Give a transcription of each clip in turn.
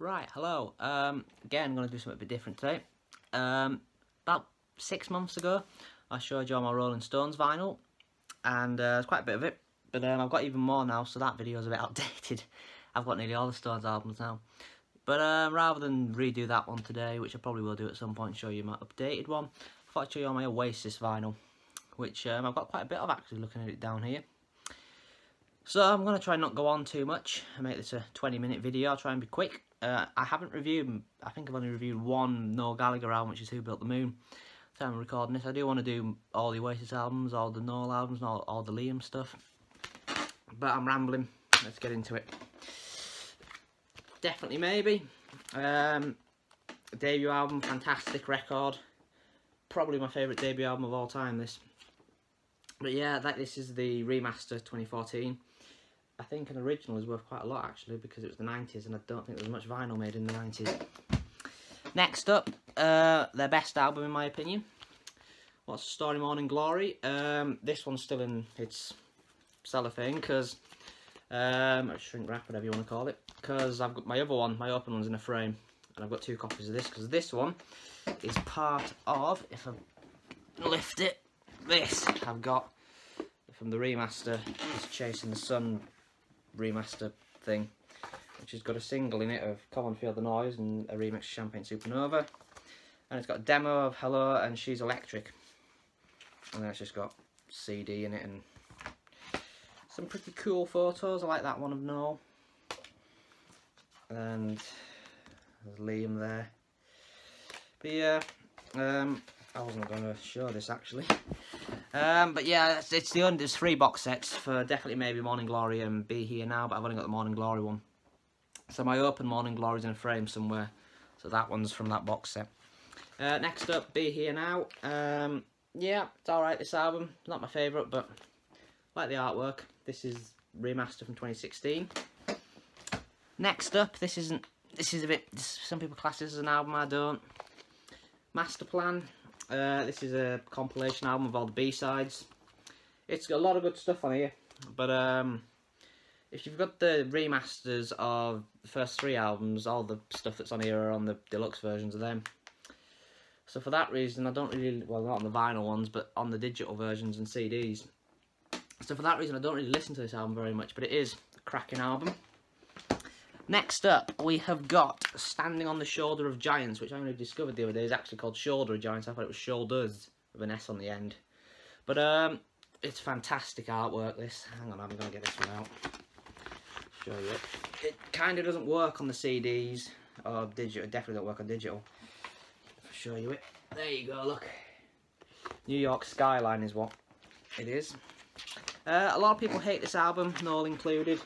Right, hello. Again, I'm going to do something a bit different today. About 6 months ago, I showed you all my Rolling Stones vinyl, and there's quite a bit of it. But I've got even more now, so that video's a bit outdated. I've got nearly all the Stones albums now. But rather than redo that one today, which I probably will do at some point, show you my updated one, I thought I'd show you all my Oasis vinyl, which I've got quite a bit of actually, looking at it down here. So I'm going to try and not go on too much and make this a 20-minute video. I'll try and be quick. I haven't reviewed, I think I've only reviewed one Noel Gallagher album, which is Who Built the Moon. So I'm recording this. I do want to do all the Oasis albums, all the Noel albums, and all the Liam stuff. But I'm rambling. Let's get into it. Definitely Maybe. Debut album, fantastic record. Probably my favourite debut album of all time, this. But yeah, this is the remaster 2014. I think an original is worth quite a lot actually, because it was the 90s and I don't think there was much vinyl made in the 90s. Next up, their best album in my opinion. What's the Story, Morning Glory? This one's still in its cellophane because, shrink wrap, whatever you want to call it, because I've got my other one, my open one's in a frame, and I've got two copies of this, because this one is part of, if I lift it, this I've got from the remaster, this Chasing the Sun remaster thing, which has got a single in it of Come On Feel the Noise and a remix of Champagne Supernova, and it's got a demo of Hello and She's Electric, and then it's just got CD in it and some pretty cool photos. I like that one of Noel, and there's Liam there. But yeah, I wasn't going to show this actually. But yeah, there's 3 box sets for Definitely Maybe, Morning Glory and Be Here Now, but I've only got the Morning Glory one. So my open Morning Glory's in a frame somewhere, so that one's from that box set. Next up, Be Here Now. Yeah, it's alright, this album. Not my favourite, but I like the artwork. This is remaster from 2016. Next up, this is a bit, some people class this as an album, I don't. MASTERPLAN. This is a compilation album of all the B-sides. It's got a lot of good stuff on here, but if you've got the remasters of the first 3 albums, all the stuff that's on here are on the deluxe versions of them. So for that reason, I don't really, well, not on the vinyl ones, but on the digital versions and CDs. So for that reason, I don't really listen to this album very much, but it is a cracking album. Next up, we have got Standing on the Shoulder of Giants, which I only discovered the other day is actually called Shoulder of Giants. I thought it was Shoulders, with an S on the end. But it's fantastic artwork, this. Hang on, I'm going to get this one out. Show you it. It kind of doesn't work on the CDs, or digital. It definitely don't work on digital. I'll show you it. There you go, look. New York skyline is what it is. A lot of people hate this album, Noel included.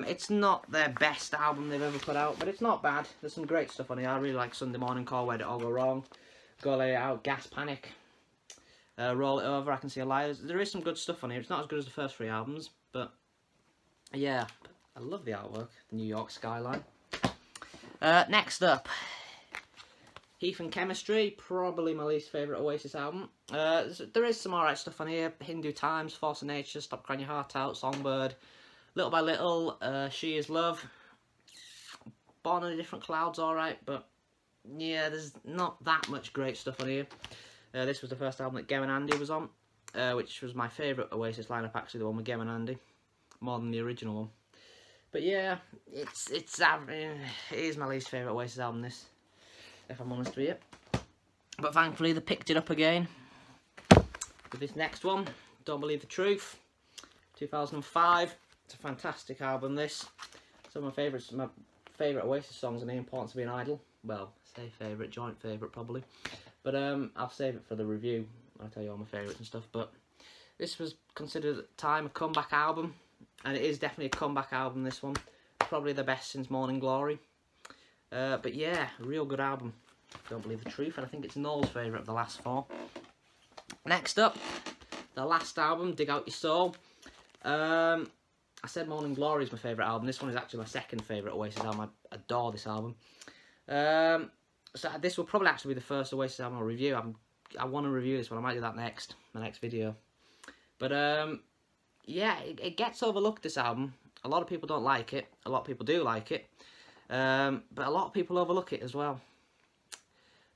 It's not their best album they've ever put out, but it's not bad. There's some great stuff on here. I really like Sunday Morning Call, Where Did It All Go Wrong, Go Lay It Out, Gas Panic, Roll It Over, I Can See a Lie. There is some good stuff on here. It's not as good as the first 3 albums, but yeah, I love the artwork, the New York skyline. Next up, HEATHEN Chemistry, probably my least favourite Oasis album. There is some alright stuff on here. Hindu Times, Force of Nature, Stop Crying Your Heart Out, Songbird, Little by Little, She Is Love, Born on a Different Cloud's alright, but yeah, there's not that much great stuff on here. This was the first album that Gem and Andy was on, which was my favourite Oasis lineup actually, the one with Gem and Andy, more than the original one. But yeah, it is my least favourite Oasis album, this, if I'm honest with you. But thankfully they picked it up again with this next one, Don't Believe the Truth, 2005. It's a fantastic album, this. Some of my favourite Oasis songs are The Importance of Being Idle. Well, say favourite, joint favourite probably. But I'll save it for the review. I'll tell you all my favourites and stuff. But this was considered at the time a comeback album. And it is definitely a comeback album, this one. Probably the best since Morning Glory. But yeah, a real good album. Don't Believe the Truth. And I think it's Noel's favourite of the last 4. Next up, the last album, Dig Out Your Soul. I said Morning Glory is my favourite album. This one is actually my second favourite Oasis album. I adore this album. So this will probably actually be the first Oasis album I'll review. I want to review this one. I might do that next, my next video. But yeah, it gets overlooked, this album. A lot of people don't like it. A lot of people do like it. But a lot of people overlook it as well.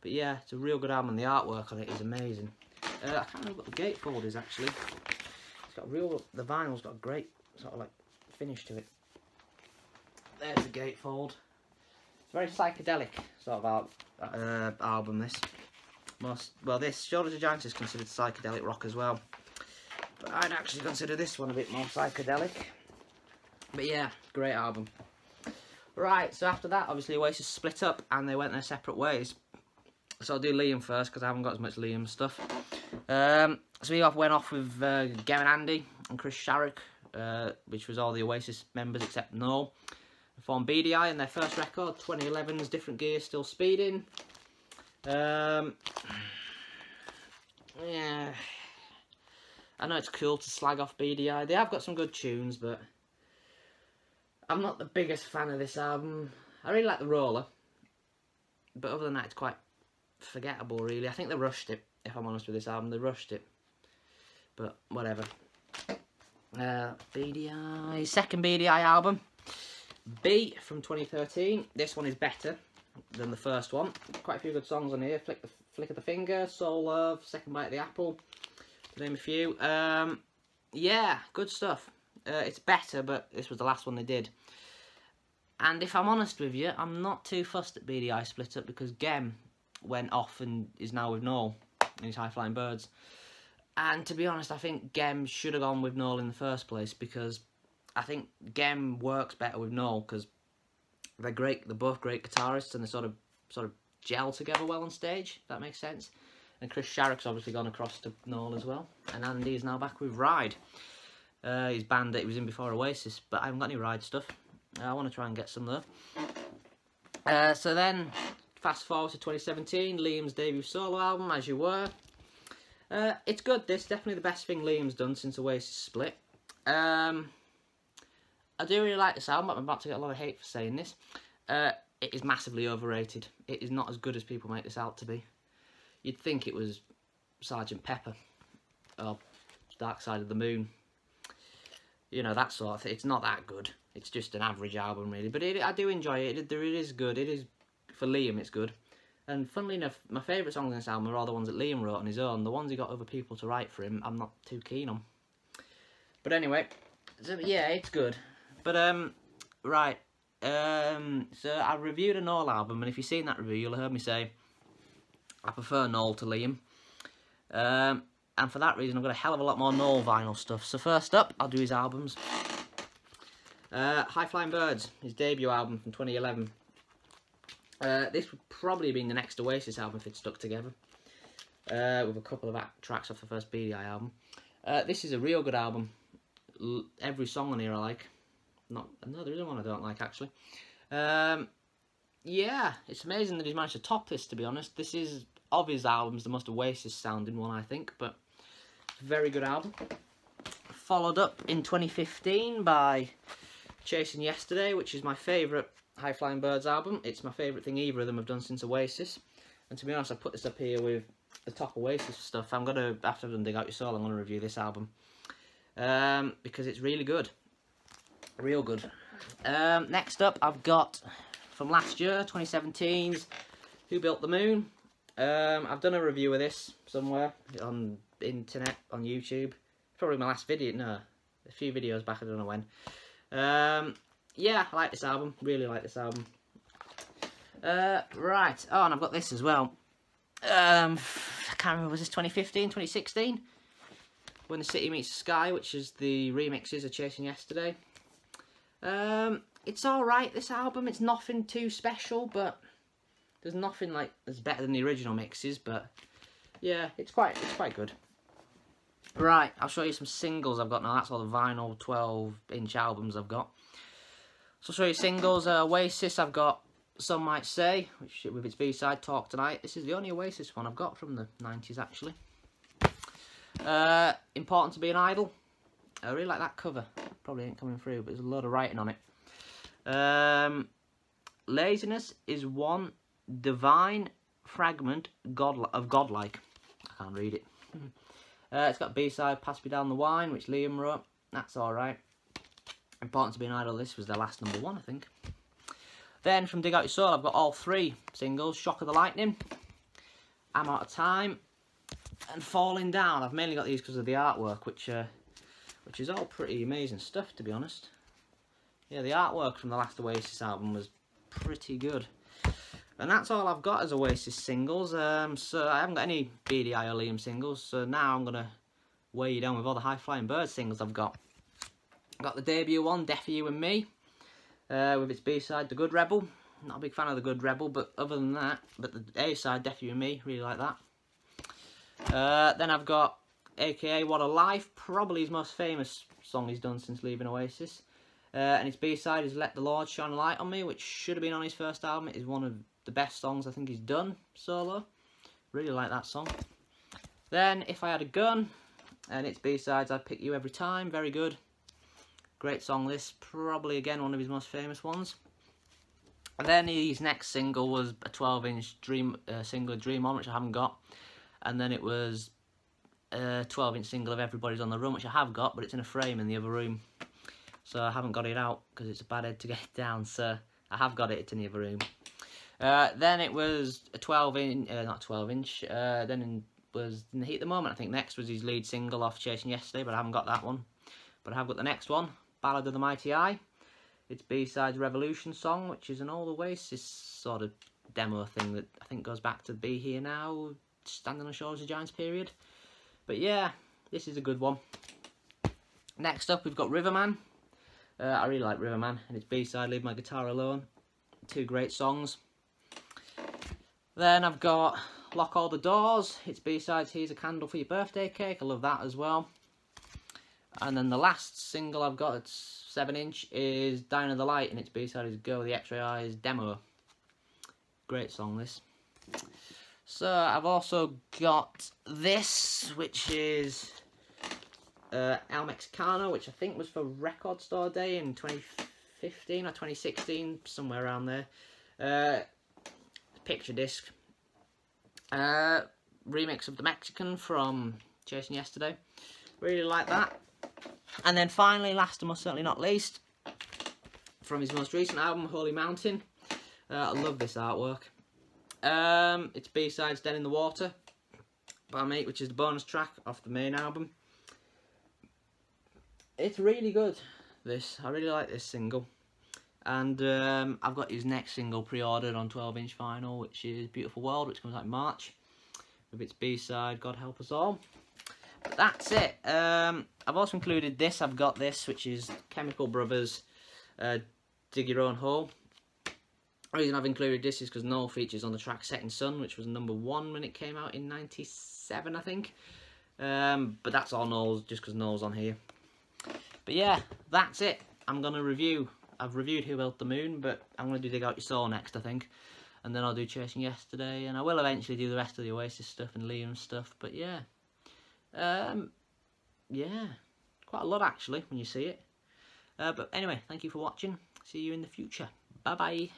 But yeah, it's a real good album, and the artwork on it is amazing. I can't remember what the gatefold is actually. It's got the vinyl's got a great sort of like finish to it. There's the gatefold. It's very psychedelic sort of album, this. This Shoulders of Giants is considered psychedelic rock as well. But I'd actually consider this one a bit more psychedelic. But yeah, great album. Right, so after that, obviously Oasis split up and they went their separate ways. So I'll do Liam first because I haven't got as much Liam stuff. So we went off with Gem and Andy and Chris Sharrock, which was all the Oasis members except Noel. They formed BDI and their first record, 2011's Different Gear, Still Speeding. Yeah, I know it's cool to slag off BDI. They have got some good tunes, but I'm not the biggest fan of this album. I really like the Roller, but other than that, it's quite forgettable, really. I think they rushed it, if I'm honest with this album. They rushed it, but whatever. BDI, second BDI album, B from 2013. This one is better than the first one. Quite a few good songs on here. Flick of the Finger, Soul Love, Second Bite of the Apple, to name a few. Yeah, good stuff. It's better, but this was the last one they did. And if I'm honest with you, I'm not too fussed at BDI split up because Gem went off and is now with Noel in his High Flying Birds. And to be honest, I think Gem should have gone with Noel in the first place because I think Gem works better with Noel because they're great. They're both great guitarists and they sort of gel together well on stage. If that makes sense. And Chris Sharrock's obviously gone across to Noel as well. And Andy is now back with Ride. His band that he was in before Oasis, but I haven't got any Ride stuff. I want to try and get some though. So then, fast forward to 2017, Liam's debut solo album, As You Were. It's good, this. Definitely the best thing Liam's done since Oasis split. I do really like this album, but I'm about to get a lot of hate for saying this. It is massively overrated. It is not as good as people make this out to be. You'd think it was Sgt. Pepper or Dark Side of the Moon. You know, that sort of thing. It's not that good. It's just an average album, really. But I do enjoy it. It is good. It is, for Liam, it's good. And funnily enough, my favourite songs in this album are all the ones that Liam wrote on his own. The ones he got other people to write for him, I'm not too keen on. But anyway, so, yeah, it's good. But, right. So I reviewed a Noel album, and if you've seen that review, you'll have heard me say I prefer Noel to Liam. And for that reason, I've got a hell of a lot more Noel vinyl stuff. So first up, I'll do his albums. High Flying Birds, his debut album from 2011. This would probably have been the next Oasis album if it stuck together. With a couple of tracks off the first BDI album. This is a real good album. Every song on here I like. No, there isn't one I don't like, actually. Yeah, it's amazing that he's managed to top this, to be honest. This is, of his albums, the most Oasis-sounding one, I think, but very good album. Followed up in 2015 by Chasing Yesterday, which is my favourite High Flying Birds album. It's my favourite thing either of them have done since Oasis. And to be honest, I put this up here with the top Oasis stuff. I'm going to, after I've done Dig Out Your Soul, I'm going to review this album. Because it's really good. Real good. Next up, I've got, from last year, 2017's Who Built the Moon. I've done a review of this somewhere on the internet, on YouTube. Probably my last video, no, a few videos back, I don't know when. Yeah, I like this album, really like this album. Right, oh, and I've got this as well. I can't remember, was this 2015, 2016? When the City Meets the Sky, which is the remixes of Chasing Yesterday. It's alright, this album. It's nothing too special, but there's nothing like that's better than the original mixes, but yeah, it's quite good. Right, I'll show you some singles I've got now. That's all the vinyl 12-inch albums I've got. So I'll show you singles. Oasis, I've got Some Might Say, which with its B-side, Talk Tonight. This is the only Oasis one I've got from the 90s, actually. Important to Be an Idol. I really like that cover. Probably ain't coming through, but there's a load of writing on it. Laziness is one divine fragment of Godlike. I can't read it. It's got B-side, Pass Me Down the Wine, which Liam wrote. That's alright. Important to Be an Idol, this was their last #1, I think. Then from Dig Out Your Soul, I've got all 3 singles: Shock of the Lightning, I'm Out of Time, and Falling Down. I've mainly got these because of the artwork, which is all pretty amazing stuff, to be honest. Yeah, the artwork from the last Oasis album was pretty good. And that's all I've got as Oasis singles. So I haven't got any BDI or Liam singles, so now I'm going to weigh you down with all the High Flying Birds singles I've got. I've got the debut one, Death for You and Me, with its B-side, The Good Rebel. Not a big fan of The Good Rebel, but other than that, but the A-side, Death for You and Me, really like that. Then I've got AKA What a Life, probably his most famous song he's done since leaving Oasis. And its B-side is Let the Lord Shine a Light on Me, which should have been on his first album. It is one of the best songs I think he's done solo. Really like that song. Then If I Had a Gun, and its B-sides, I'd Pick You Every Time, very good. Great song this, probably again one of his most famous ones. And then his next single was a 12-inch single, Dream On, which I haven't got. And then it was a 12-inch single of Everybody's on the Run, which I have got, but it's in a frame in the other room. So I haven't got it out because it's a bad head to get it down, so I have got it, it's in the other room. Then it was a 12-inch, not 12-inch, then it was In the Heat of the Moment, I think. Next was his lead single off Chasing Yesterday, but I haven't got that one. But I have got the next one, Ballad of the Mighty Eye. It's B-sides Revolution Song, which is an old Oasis sort of demo thing that I think goes back to Be Here Now, Standing on the Shores of Giants period. But yeah, this is a good one. Next up, we've got Riverman. I really like Riverman, and its B-side, Leave My Guitar Alone. 2 great songs. Then I've got Lock All the Doors. Its B-sides, Here's a Candle for Your Birthday Cake. I love that as well. And then the last single I've got, it's 7-inch, is Down in the Light, and its B-side is Go the X-Ray Eyes Demo. Great song, this. So I've also got this, which is El Mexicano, which I think was for Record Store Day in 2015 or 2016, somewhere around there. Picture disc. Remix of the Mexican from Chasing Yesterday. Really like that. And then finally, last and most certainly not least, from his most recent album, Holy Mountain. I love this artwork. It's B-sides Dead in the Water by me, which is the bonus track off the main album. It's really good, this. I really like this single. And I've got his next single pre-ordered on 12-inch vinyl, which is Beautiful World, which comes out in March, with its B-side, God Help Us All. But that's it. I've also included this. I've got this, which is Chemical Brothers' Dig Your Own Hole. The reason I've included this is because Noel features on the track Setting Sun, which was #1 when it came out in '97, I think. But that's all Noel's, just because Noel's on here. But yeah, that's it. I'm going to review. I've reviewed Who Built the Moon, but I'm going to do Dig Out Your Soul next, I think. And then I'll do Chasing Yesterday, and I will eventually do the rest of the Oasis stuff and Liam stuff. But yeah. Yeah. Quite a lot, actually, when you see it. But anyway, thank you for watching. See you in the future. Bye-bye.